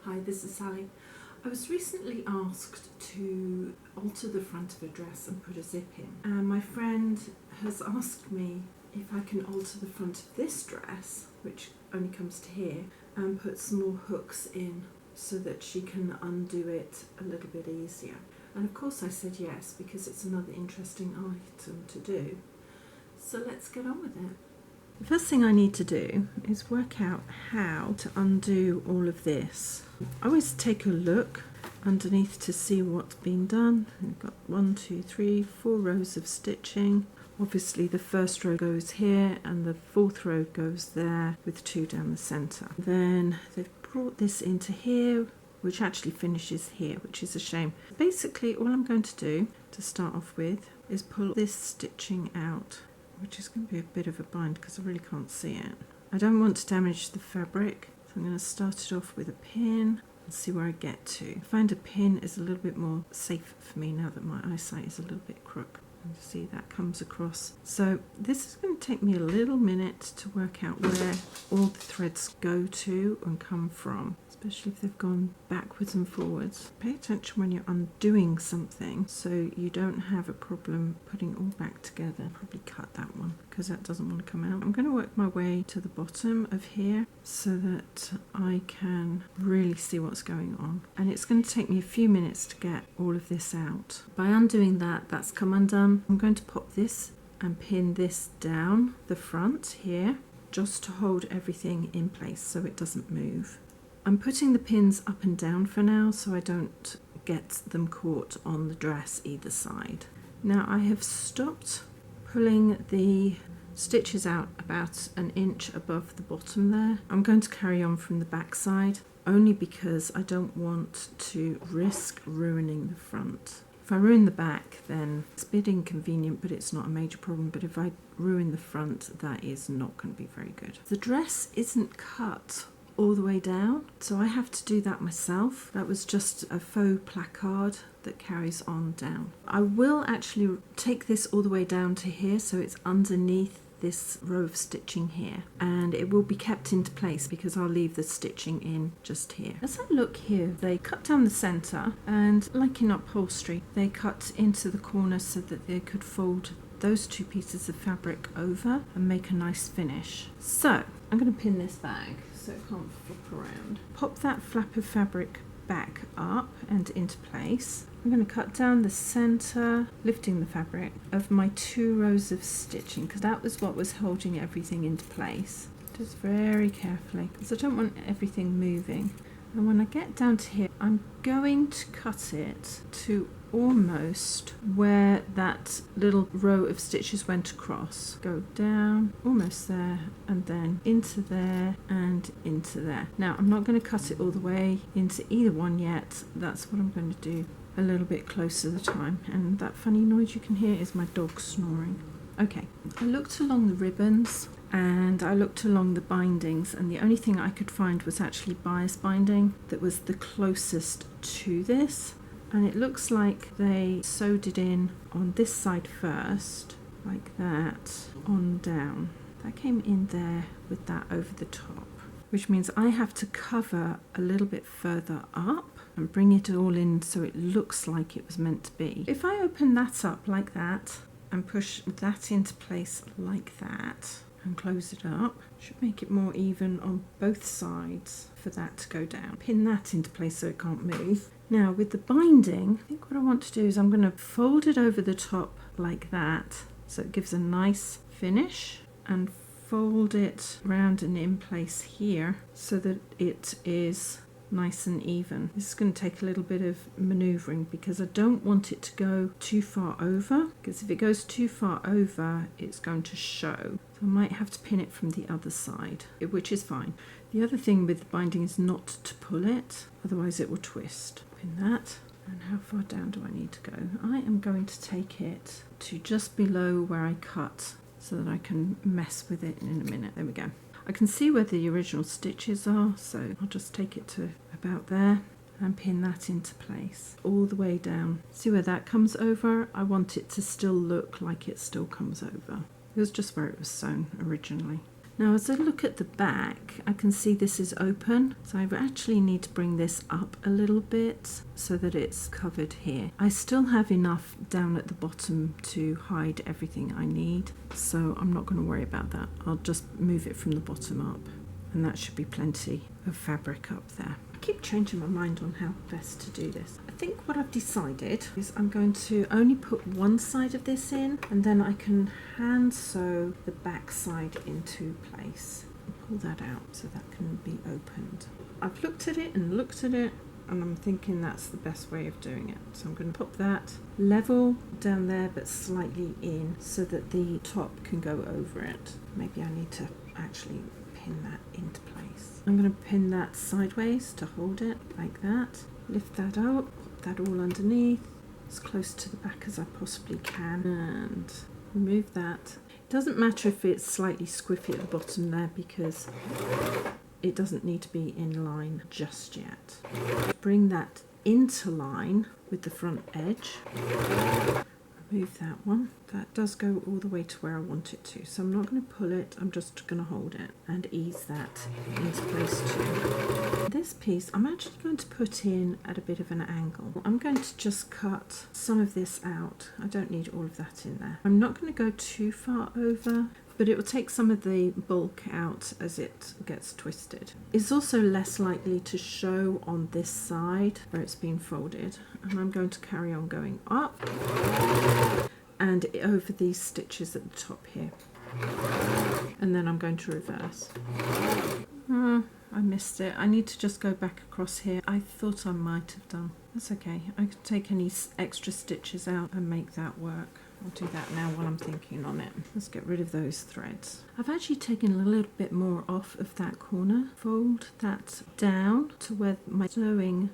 Hi, this is Sally. I was recently asked to alter the front of a dress and put a zip in, and my friend has asked me if I can alter the front of this dress, which only comes to here, and put some more hooks in so that she can undo it a little bit easier. And of course I said yes, because it's another interesting item to do. So let's get on with it. The first thing I need to do is work out how to undo all of this. I always take a look underneath to see what's been done. We've got 1, 2, 3, 4 rows of stitching. Obviously the first row goes here and the fourth row goes there with 2 down the centre. Then they've brought this into here, which actually finishes here, which is a shame. Basically all I'm going to do to start off with is pull this stitching out, which is going to be a bit of a bind because I really can't see it. I don't want to damage the fabric, so I'm going to start it off with a pin and see where I get to. I find a pin is a little bit more safe for me now that my eyesight is a little bit crook. And see that comes across. So this is going to take me a little minute to work out where all the threads go to and come from, especially if they've gone backwards and forwards. Pay attention when you're undoing something so you don't have a problem putting it all back together. Probably cut that one because that doesn't want to come out. I'm going to work my way to the bottom of here so that I can really see what's going on. And it's going to take me a few minutes to get all of this out. By undoing that, that's come undone. I'm going to pop this and pin this down the front here just to hold everything in place so it doesn't move. I'm putting the pins up and down for now so I don't get them caught on the dress either side. Now I have stopped pulling the stitches out about an inch above the bottom there. I'm going to carry on from the back side only because I don't want to risk ruining the front. If I ruin the back, then it's a bit inconvenient, but it's not a major problem. But if I ruin the front, that is not going to be very good. The dress isn't cut all the way down, so I have to do that myself. That was just a faux placard that carries on down. I will actually take this all the way down to here, so it's underneath this row of stitching here, and it will be kept into place because I'll leave the stitching in just here. As I look here, they cut down the centre, and like in upholstery, they cut into the corner so that they could fold those 2 pieces of fabric over and make a nice finish. So I'm going to pin this bag so it can't flop around. Pop that flap of fabric back up and into place. I'm going to cut down the centre, lifting the fabric, of my 2 rows of stitching because that was what was holding everything into place. Just very carefully because I don't want everything moving. And when I get down to here, I'm going to cut it to almost where that little row of stitches went across. Go down, almost there, and then into there and into there. Now, I'm not going to cut it all the way into either one yet. That's what I'm going to do a little bit closer to the time. And that funny noise you can hear is my dog snoring. Okay, I looked along the ribbons and I looked along the bindings, and the only thing I could find was actually bias binding that was the closest to this. And it looks like they sewed it in on this side first, like that, on down. That came in there with that over the top, which means I have to cover a little bit further up and bring it all in so it looks like it was meant to be. If I open that up like that and push that into place like that and close it up, should make it more even on both sides for that to go down. Pin that into place so it can't move. Now with the binding, I think what I want to do is I'm going to fold it over the top like that so it gives a nice finish, and fold it round and in place here so that it is nice and even. This is going to take a little bit of maneuvering because I don't want it to go too far over, because if it goes too far over it's going to show. So I might have to pin it from the other side, which is fine. The other thing with the binding is not to pull it, otherwise it will twist. Pin that. And how far down do I need to go? I am going to take it to just below where I cut so that I can mess with it in a minute. There we go. I can see where the original stitches are, so I'll just take it to about there and pin that into place all the way down. See where that comes over? I want it to still look like it still comes over. It was just where it was sewn originally. Now as I look at the back, I can see this is open, so I actually need to bring this up a little bit so that it's covered here. I still have enough down at the bottom to hide everything I need, so I'm not going to worry about that. I'll just move it from the bottom up, and that should be plenty of fabric up there. I keep changing my mind on how best to do this. I think what I've decided is I'm going to only put one side of this in, and then I can hand sew the back side into place and pull that out so that can be opened. I've looked at it and looked at it, and I'm thinking that's the best way of doing it. So I'm going to pop that level down there but slightly in so that the top can go over it. Maybe I need to actually pin that into place. I'm going to pin that sideways to hold it like that. Lift that up, pop that all underneath as close to the back as I possibly can, and remove that. It doesn't matter if it's slightly squiffy at the bottom there because it doesn't need to be in line just yet. Bring that into line with the front edge. Remove that one. That does go all the way to where I want it to, so I'm not going to pull it, I'm just going to hold it and ease that into place too. This piece I'm actually going to put in at a bit of an angle. I'm going to just cut some of this out. I don't need all of that in there. I'm not going to go too far over, but it will take some of the bulk out as it gets twisted. It's also less likely to show on this side where it's been folded, and I'm going to carry on going up and over these stitches at the top here, and then I'm going to reverse. I missed it. I need to just go back across here. I thought I might have done. That's okay. I can take any extra stitches out and make that work. I'll do that now while I'm thinking on it. Let's get rid of those threads. I've actually taken a little bit more off of that corner. Fold that down to where my sewing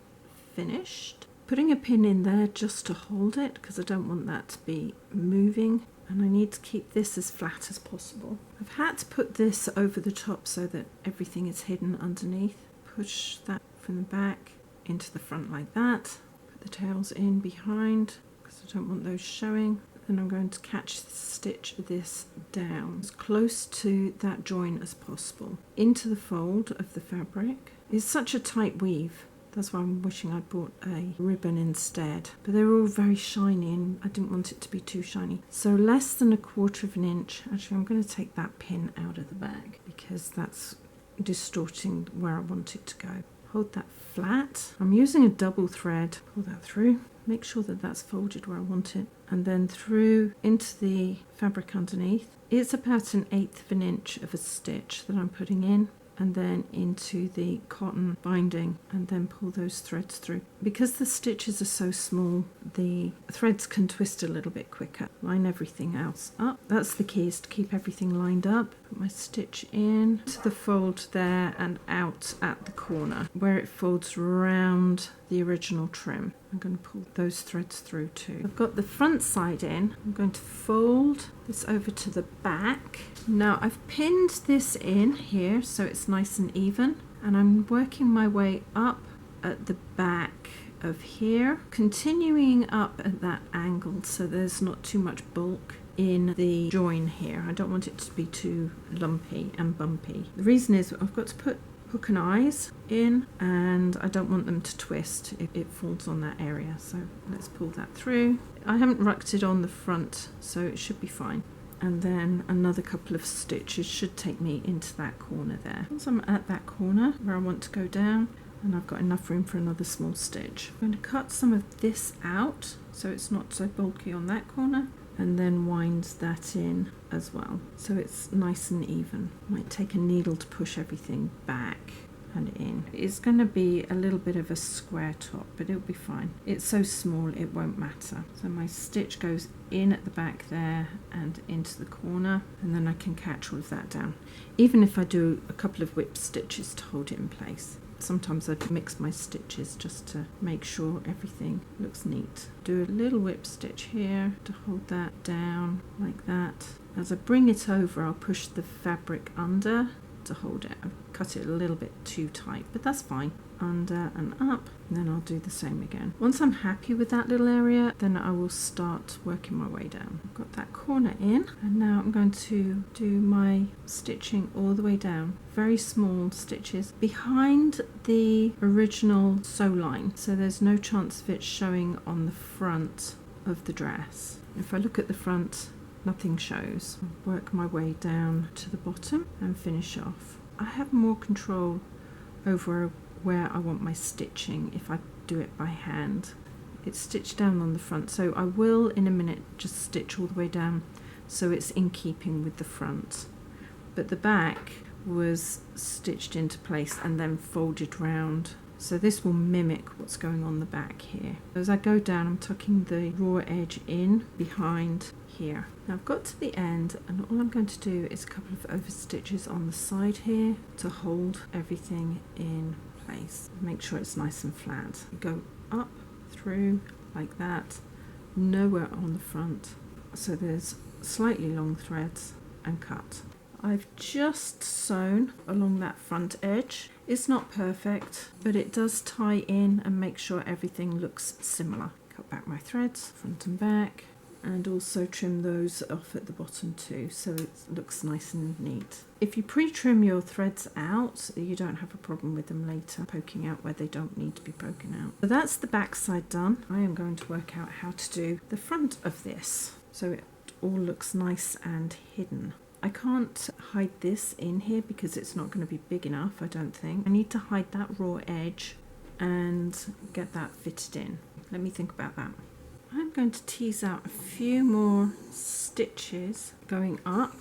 finished. Putting a pin in there just to hold it because I don't want that to be moving, and I need to keep this as flat as possible. I've had to put this over the top so that everything is hidden underneath. Push that from the back into the front like that. Put the tails in behind because I don't want those showing. Then I'm going to catch the stitch this down as close to that join as possible into the fold of the fabric. It's such a tight weave. That's why I'm wishing I'd bought a ribbon instead. But they're all very shiny and I didn't want it to be too shiny. So less than 1/4 of an inch. Actually, I'm going to take that pin out of the bag because that's distorting where I want it to go. Hold that flat. I'm using a double thread. Pull that through. Make sure that that's folded where I want it. And then through into the fabric underneath. It's about 1/8 of an inch of a stitch that I'm putting in, and then into the cotton binding, and then pull those threads through. Because the stitches are so small, the threads can twist a little bit quicker. Line everything else up. That's the key, is to keep everything lined up. Put my stitch in to the fold there and out at the corner where it folds around the original trim. I'm going to pull those threads through too. I've got the front side in. I'm going to fold this over to the back. Now I've pinned this in here so it's nice and even, and I'm working my way up at the back of here, continuing up at that angle so there's not too much bulk in the join here. I don't want it to be too lumpy and bumpy. The reason is I've got to put hook and eyes in, and I don't want them to twist if it falls on that area. So let's pull that through. I haven't rucked it on the front, so it should be fine. And then another couple of stitches should take me into that corner there. Once I'm at that corner where I want to go down, and I've got enough room for another small stitch, I'm going to cut some of this out so it's not so bulky on that corner, and then wind that in as well so it's nice and even. Might take a needle to push everything back and in. It's going to be a little bit of a square top, but it'll be fine. It's so small it won't matter. So my stitch goes in at the back there and into the corner, and then I can catch all of that down, even if I do a couple of whip stitches to hold it in place. Sometimes I'd mix my stitches just to make sure everything looks neat. Do a little whip stitch here to hold that down like that. As I bring it over, I'll push the fabric under to hold it. I've cut it a little bit too tight, but that's fine. under and up, and then I'll do the same again. Once I'm happy with that little area, then I will start working my way down. I've got that corner in, and now I'm going to do my stitching all the way down. Very small stitches behind the original sew line, so there's no chance of it showing on the front of the dress. If I look at the front, nothing shows. I'll work my way down to the bottom and finish off. I have more control over where I want my stitching if I do it by hand. It's stitched down on the front, so I will in a minute just stitch all the way down so it's in keeping with the front. But the back was stitched into place and then folded round, so this will mimic what's going on the back here. As I go down, I'm tucking the raw edge in behind here. Now I've got to the end, and all I'm going to do is a couple of over stitches on the side here to hold everything in place. Make sure it's nice and flat. Go up through like that, nowhere on the front, so there's slightly long threads, and cut. I've just sewn along that front edge. It's not perfect, but it does tie in and make sure everything looks similar. Cut back my threads, front and back, and also trim those off at the bottom too, so it looks nice and neat. If you pre-trim your threads out, you don't have a problem with them later poking out where they don't need to be poking out. So that's the back side done. I am going to work out how to do the front of this so it all looks nice and hidden. I can't hide this in here because it's not going to be big enough, I don't think. I need to hide that raw edge and get that fitted in. Let me think about that. I'm going to tease out a few more stitches going up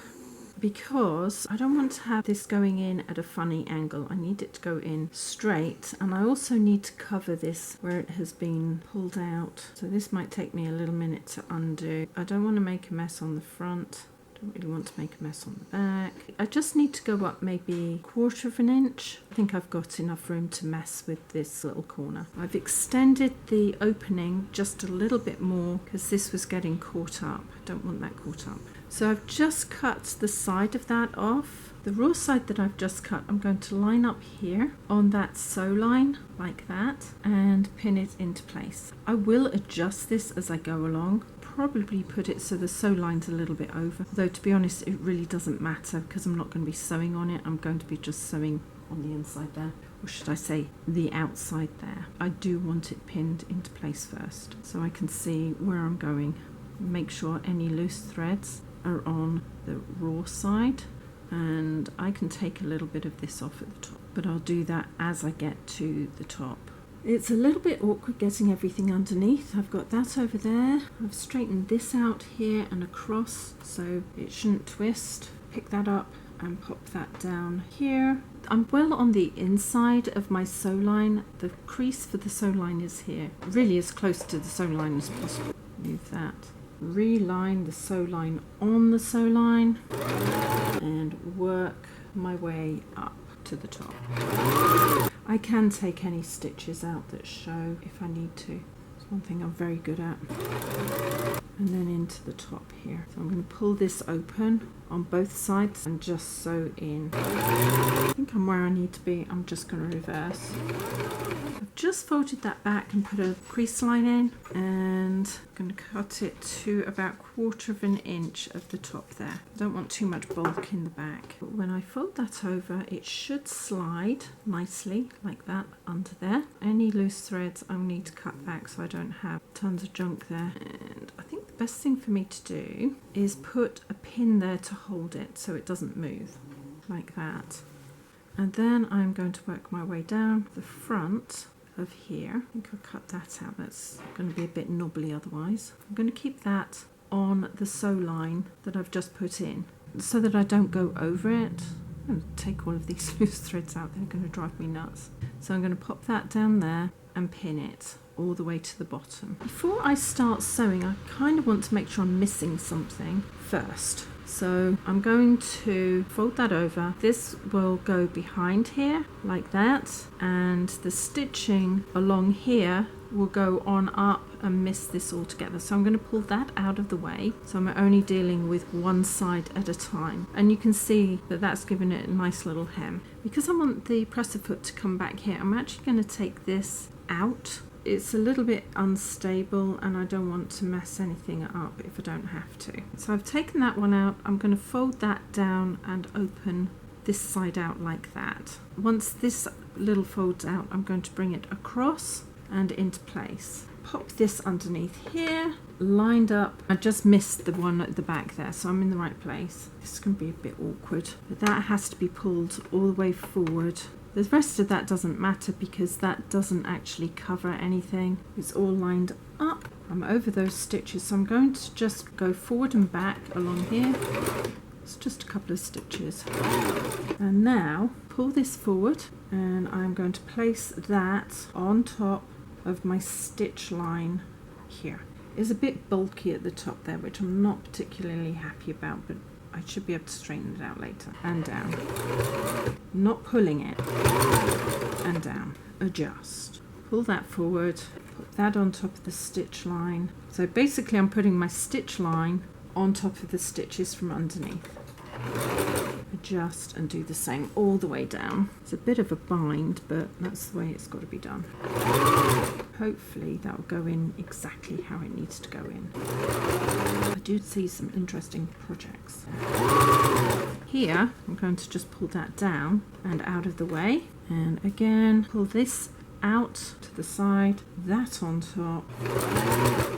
because I don't want to have this going in at a funny angle. I need it to go in straight, and I also need to cover this where it has been pulled out. So this might take me a little minute to undo. I don't want to make a mess on the front. Don't really want to make a mess on the back. I just need to go up maybe 1/4 of an inch. I think I've got enough room to mess with this little corner. I've extended the opening just a little bit more because this was getting caught up. I don't want that caught up. So I've just cut the side of that off. The raw side that I've just cut, I'm going to line up here on that sew line like that and pin it into place. I will adjust this as I go along. Probably put it so the sew line's a little bit over, though to be honest it really doesn't matter because I'm not going to be sewing on it. I'm going to be just sewing on the inside there, or should I say the outside there. I do want it pinned into place first so I can see where I'm going. Make sure any loose threads are on the raw side, and I can take a little bit of this off at the top, but I'll do that as I get to the top. It's a little bit awkward getting everything underneath. I've got that over there. I've straightened this out here and across so it shouldn't twist. Pick that up and pop that down here. I'm well on the inside of my sew line. The crease for the sew line is here. Really as close to the sew line as possible. Move that. Reline the sew line on the sew line and work my way up to the top. I can take any stitches out that show if I need to. It's one thing I'm very good at. And then into the top here. So I'm going to pull this open on both sides and just sew in. I think I'm where I need to be. I'm just going to reverse. I've just folded that back and put a crease line in, and I'm going to cut it to about 1/4 of an inch of the top there. I don't want too much bulk in the back. But when I fold that over, it should slide nicely like that under there. Any loose threads I need to cut back so I don't have tons of junk there. And I think the best thing for me to do is put a pin there to hold it so it doesn't move like that. And then I'm going to work my way down the front of here. I think I'll cut that out. That's going to be a bit knobbly otherwise. I'm going to keep that on the sew line that I've just put in so that I don't go over it. I'm going to take all of these loose threads out. They're going to drive me nuts. So I'm going to pop that down there and pin it all the way to the bottom. Before I start sewing, I kind of want to make sure I'm missing something first. So I'm going to fold that over. This will go behind here like that, and the stitching along here will go on up and miss this all together. So I'm going to pull that out of the way, so I'm only dealing with one side at a time, and you can see that that's given it a nice little hem. Because I want the presser foot to come back here, I'm actually going to take this out. It's a little bit unstable and I don't want to mess anything up if I don't have to. So I've taken that one out. I'm going to fold that down and open this side out like that. Once this little folds out, I'm going to bring it across and into place. Pop this underneath here, lined up. I just missed the one at the back there, so I'm in the right place. This is going to be a bit awkward, but that has to be pulled all the way forward. The rest of that doesn't matter because that doesn't actually cover anything. It's all lined up. I'm over those stitches, so I'm going to just go forward and back along here. It's just a couple of stitches. And now pull this forward, and I'm going to place that on top of my stitch line here. It's a bit bulky at the top there, which I'm not particularly happy about, but I should be able to straighten it out later. And down. Not pulling it. And down. Adjust. Pull that forward. Put that on top of the stitch line. So basically I'm putting my stitch line on top of the stitches from underneath. Adjust and do the same all the way down. It's a bit of a bind, but that's the way it's got to be done. Hopefully that will go in exactly how it needs to go in. I do see some interesting projects. Here I'm going to just pull that down and out of the way, and again pull this out to the side, that on top,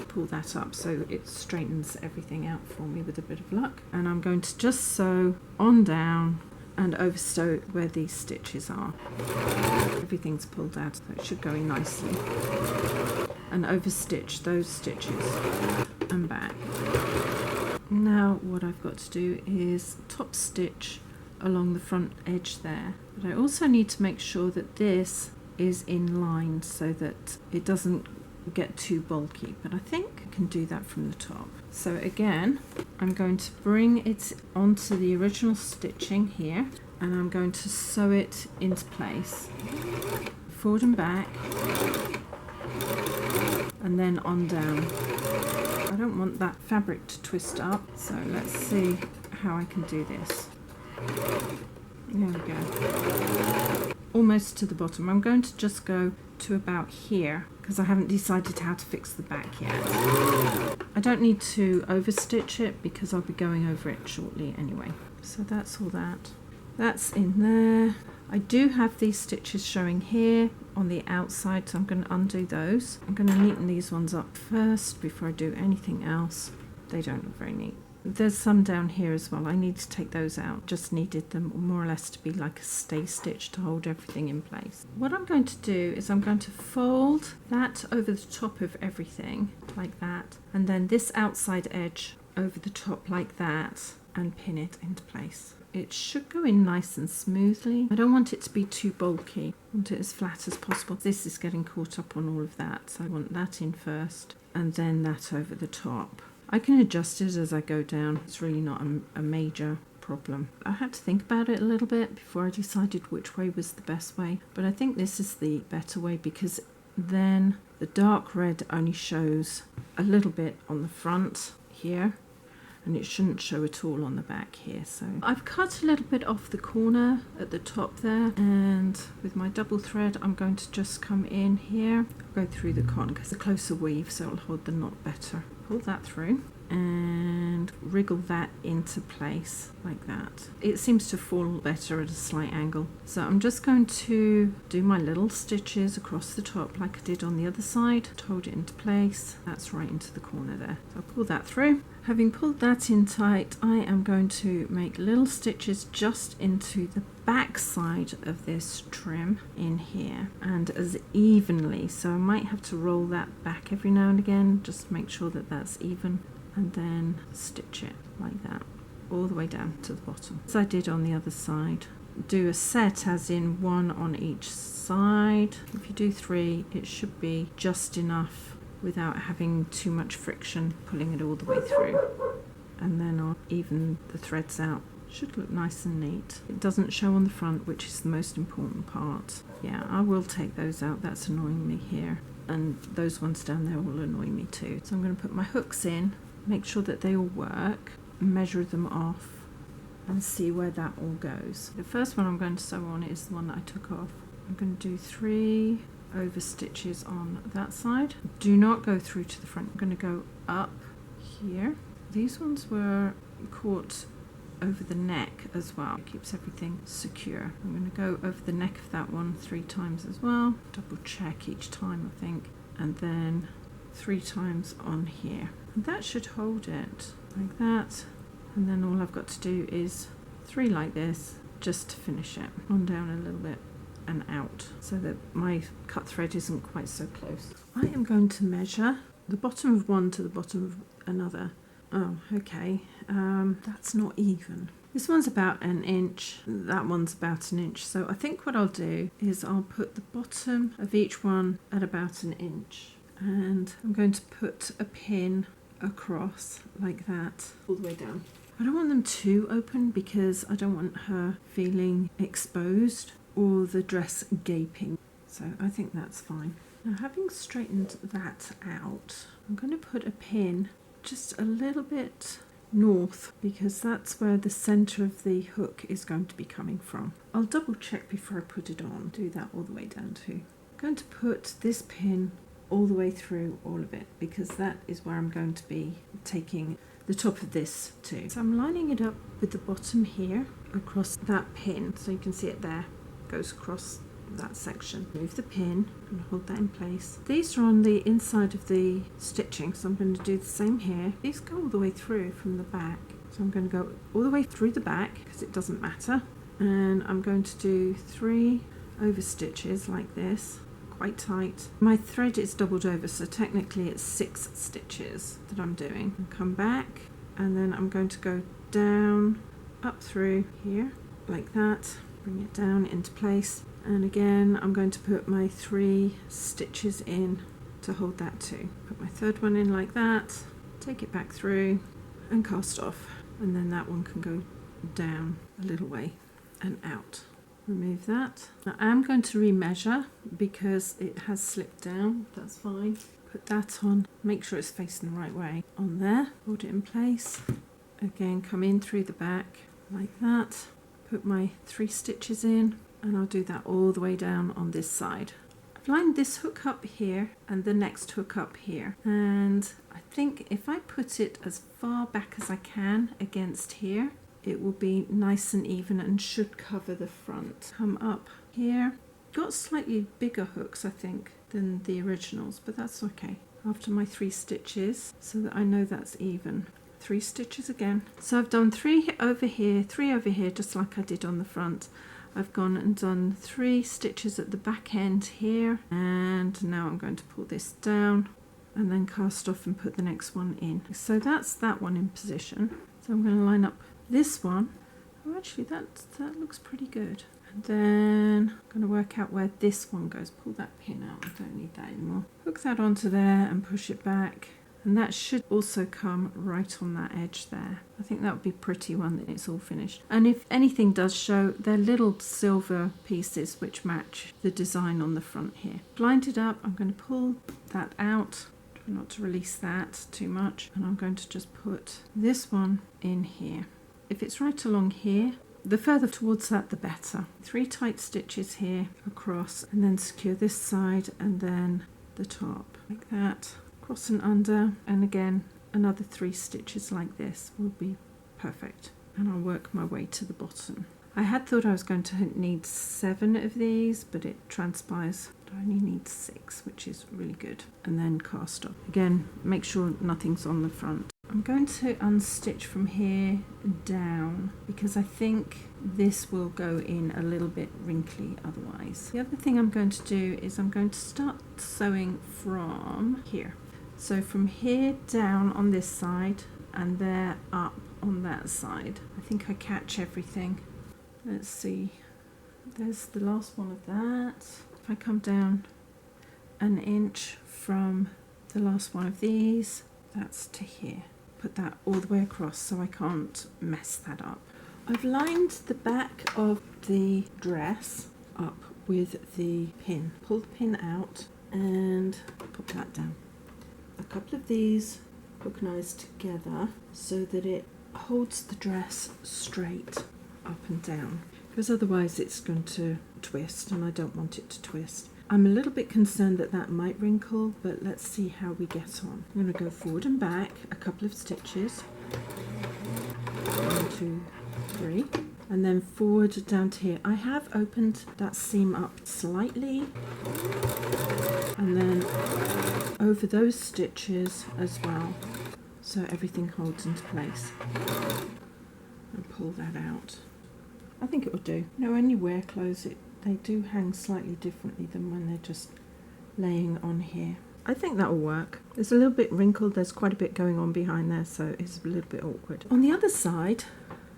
pull that up so it straightens everything out for me with a bit of luck. And I'm going to just sew on down and oversew where these stitches are. Everything's pulled out, so it should go in nicely. And overstitch those stitches and back. Now what I've got to do is top stitch along the front edge there, but I also need to make sure that this is in line so that it doesn't get too bulky, but I think I can do that from the top. So again, I'm going to bring it onto the original stitching here, and I'm going to sew it into place, forward and back, and then on down. I don't want that fabric to twist up, so let's see how I can do this. There we go. Almost to the bottom. I'm going to just go to about here because I haven't decided how to fix the back yet. I don't need to overstitch it because I'll be going over it shortly anyway. So that's all that. That's in there. I do have these stitches showing here on the outside, so I'm going to undo those. I'm going to neaten these ones up first before I do anything else. They don't look very neat. There's some down here as well. I need to take those out. Just needed them more or less to be like a stay stitch to hold everything in place. What I'm going to do is I'm going to fold that over the top of everything like that, and then this outside edge over the top like that, and pin it into place. It should go in nice and smoothly. I don't want it to be too bulky. I want it as flat as possible. This is getting caught up on all of that, so I want that in first and then that over the top. I can adjust it as I go down. It's really not a major problem. I had to think about it a little bit before I decided which way was the best way, but I think this is the better way because then the dark red only shows a little bit on the front here, and it shouldn't show at all on the back here. So I've cut a little bit off the corner at the top there, and with my double thread I'm going to just come in here, go through the cotton because it's a closer weave so it'll hold the knot better. Pull that through and wriggle that into place like that. It seems to fall better at a slight angle. So I'm just going to do my little stitches across the top like I did on the other side to hold it into place. That's right into the corner there. So I'll pull that through. Having pulled that in tight, I am going to make little stitches just into the back side of this trim in here and as evenly. So I might have to roll that back every now and again just to make sure that that's even, and then stitch it like that all the way down to the bottom as I did on the other side. Do a set as in one on each side. If you do 3, it should be just enough without having too much friction pulling it all the way through. and then I'll even the threads out. Should look nice and neat. It doesn't show on the front, which is the most important part. Yeah, I will take those out. That's annoying me here. And those ones down there will annoy me too. So I'm going to put my hooks in, make sure that they all work, measure them off, and see where that all goes. The first one I'm going to sew on is the one that I took off. I'm going to do 3 over stitches on that side. Do not go through to the front. I'm going to go up here. These ones were caught over the neck as well. It keeps everything secure. I'm going to go over the neck of that one 3 times as well. Double check each time, I think. And then 3 times on here. And that should hold it like that. And then all I've got to do is 3 like this just to finish it. On down a little bit and out so that my cut thread isn't quite so close. I am going to measure the bottom of one to the bottom of another. Oh, okay, that's not even. This one's about 1 inch, that one's about 1 inch. So I think what I'll do is I'll put the bottom of each one at about 1 inch. And I'm going to put a pin across like that, all the way down. I don't want them too open because I don't want her feeling exposed or the dress gaping. So I think that's fine. Now, having straightened that out, I'm going to put a pin just a little bit north because that's where the center of the hook is going to be coming from. I'll double check before I put it on. Do that all the way down too. I'm going to put this pin all the way through all of it because that is where I'm going to be taking the top of this too. So I'm lining it up with the bottom here across that pin, so you can see it there, goes across that section. Move the pin and hold that in place. These are on the inside of the stitching, so I'm going to do the same here. These go all the way through from the back, so I'm going to go all the way through the back because it doesn't matter, and I'm going to do 3 over stitches like this, quite tight. My thread is doubled over, so technically it's 6 stitches that I'm doing. And come back, and then I'm going to go down up through here like that, bring it down into place. And again, I'm going to put my 3 stitches in to hold that too. Put my 3rd one in like that, take it back through and cast off. And then that one can go down a little way and out. Remove that. Now I'm going to remeasure because it has slipped down. That's fine. Put that on, make sure it's facing the right way on there. Hold it in place. Again, come in through the back like that. Put my 3 stitches in. And I'll do that all the way down on this side. I've lined this hook up here and the next hook up here. And I think if I put it as far back as I can against here, it will be nice and even and should cover the front. Come up here. Got slightly bigger hooks, I think, than the originals, but that's okay. After my 3 stitches, so that I know that's even. 3 stitches again. So I've done 3 over here, 3 over here, just like I did on the front. I've gone and done 3 stitches at the back end here, and now I'm going to pull this down and then cast off and put the next one in. So that's that one in position. So I'm going to line up this one. Oh, actually that looks pretty good. And then I'm going to work out where this one goes. Pull that pin out, I don't need that anymore. Hook that onto there and push it back. And that should also come right on that edge there. I think that would be pretty when it's all finished. And if anything does show, they're little silver pieces which match the design on the front here. Lined it up, I'm going to pull that out. Try not to release that too much. And I'm going to just put this one in here. If it's right along here, the further towards that the better. 3 tight stitches here across, and then secure this side and then the top like that. Cross and under, and again another 3 stitches like this will be perfect, and I'll work my way to the bottom. I had thought I was going to need 7 of these, but it transpires I only need 6, which is really good. And then cast off. Again, make sure nothing's on the front. I'm going to unstitch from here down because I think this will go in a little bit wrinkly otherwise. The other thing I'm going to do is I'm going to start sewing from here. So from here down on this side and there up on that side. I think I catch everything. Let's see. There's the last one of that. If I come down an inch from the last one of these, that's to here. put that all the way across so I can't mess that up. I've lined the back of the dress up with the pin. Pull the pin out and put that down. A couple of these organized together so that it holds the dress straight up and down, because otherwise it's going to twist and I don't want it to twist. I'm a little bit concerned that that might wrinkle, but let's see how we get on. I'm going to go forward and back a couple of stitches. 1, 2, 3. And then forward down to here. I have opened that seam up slightly and then over those stitches as well, so everything holds into place. And pull that out. I think it will do. You know, when you wear clothes, they do hang slightly differently than when they're just laying on here. I think that will work. It's a little bit wrinkled, there's quite a bit going on behind there, so it's a little bit awkward. On the other side,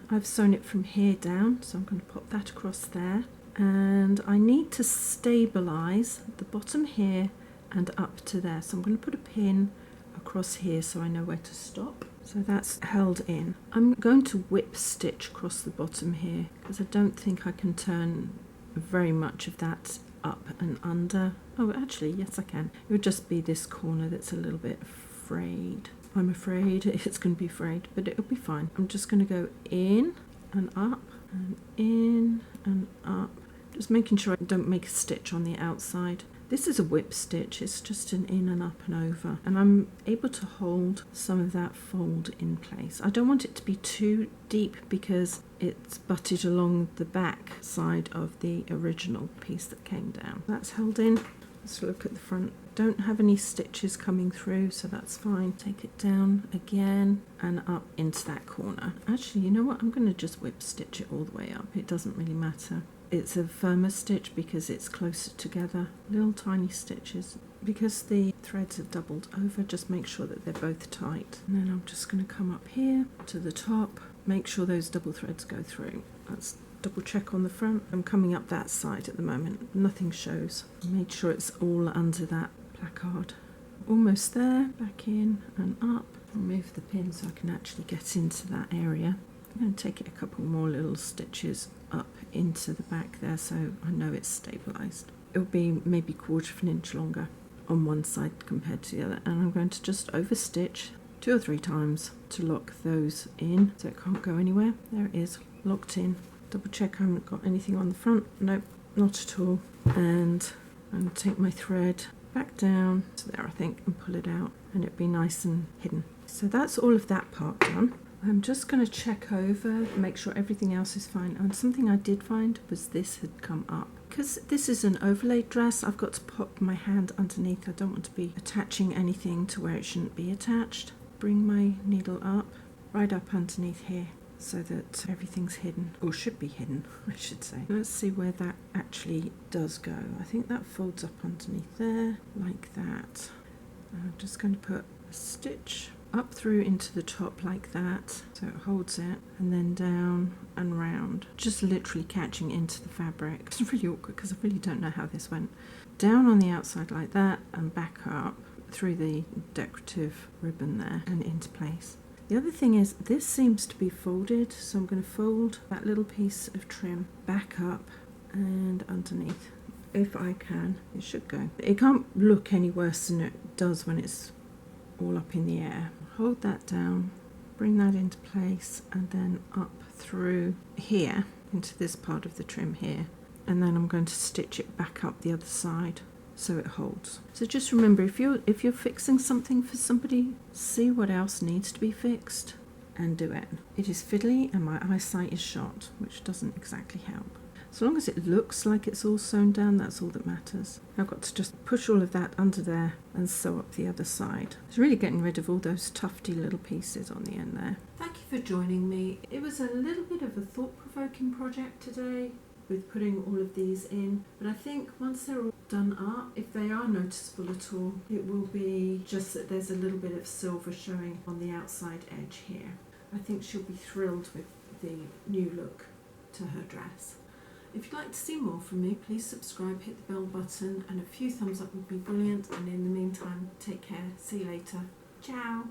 I've sewn it from here down, so I'm going to pop that across there. And I need to stabilise the bottom here and up to there. So I'm going to put a pin across here so I know where to stop. So that's held in. I'm going to whip stitch across the bottom here because I don't think I can turn very much of that up and under. Oh, actually, yes I can. It would just be this corner that's a little bit frayed. I'm afraid it's going to be frayed, but it'll be fine. I'm just going to go in and up and in and up, just making sure I don't make a stitch on the outside. This is a whip stitch, it's just an in and up and over, and I'm able to hold some of that fold in place. I don't want it to be too deep because it's butted along the back side of the original piece that came down. That's held in. Let's look at the front. Don't have any stitches coming through, so that's fine. Take it down again and up into that corner. Actually, you know what? I'm going to just whip stitch it all the way up. It doesn't really matter. It's a firmer stitch because it's closer together. Little tiny stitches. Because the threads are doubled over, just make sure that they're both tight. And then I'm just going to come up here to the top. Make sure those double threads go through. That's double check on the front. I'm coming up that side at the moment. Nothing shows. Made sure it's all under that placard. Almost there. Back in and up. Remove the pin so I can actually get into that area. I'm going to take it a couple more little stitches up into the back there so I know it's stabilised. It'll be maybe 1/4 of an inch longer on one side compared to the other, and I'm going to just overstitch 2 or 3 times to lock those in so it can't go anywhere. There it is, locked in. Double check I haven't got anything on the front. Nope, not at all. And I'm going to take my thread back down to there, I think, and pull it out, and it'll be nice and hidden. So that's all of that part done. I'm just going to check over, make sure everything else is fine. And something I did find was this had come up. Because this is an overlaid dress, I've got to pop my hand underneath. I don't want to be attaching anything to where it shouldn't be attached. Bring my needle up, right up underneath here, so that everything's hidden, or should be hidden, I should say. Let's see where that actually does go. I think that folds up underneath there, like that. I'm just going to put a stitch up through into the top like that, so it holds it, and then down and round, just literally catching into the fabric. It's really awkward because I really don't know how this went. Down on the outside like that, and back up through the decorative ribbon there and into place. The other thing is, this seems to be folded, so I'm going to fold that little piece of trim back up and underneath. If I can, it should go. It can't look any worse than it does when it's all up in the air. Hold that down, bring that into place, and then up through here into this part of the trim here, and then I'm going to stitch it back up the other side so it holds. So just remember, if you're fixing something for somebody, see what else needs to be fixed and do it. It is fiddly and my eyesight is shot, which doesn't exactly help. So long as it looks like it's all sewn down, that's all that matters. I've got to just push all of that under there and sew up the other side. It's really getting rid of all those tufty little pieces on the end there. Thank you for joining me. It was a little bit of a thought-provoking project today with putting all of these in, but I think once they're all done up, if they are noticeable at all, it will be just that there's a little bit of silver showing on the outside edge here. I think she'll be thrilled with the new look to her dress. If you'd like to see more from me, please subscribe, hit the bell button, and a few thumbs up would be brilliant. And in the meantime, take care. See you later. Ciao.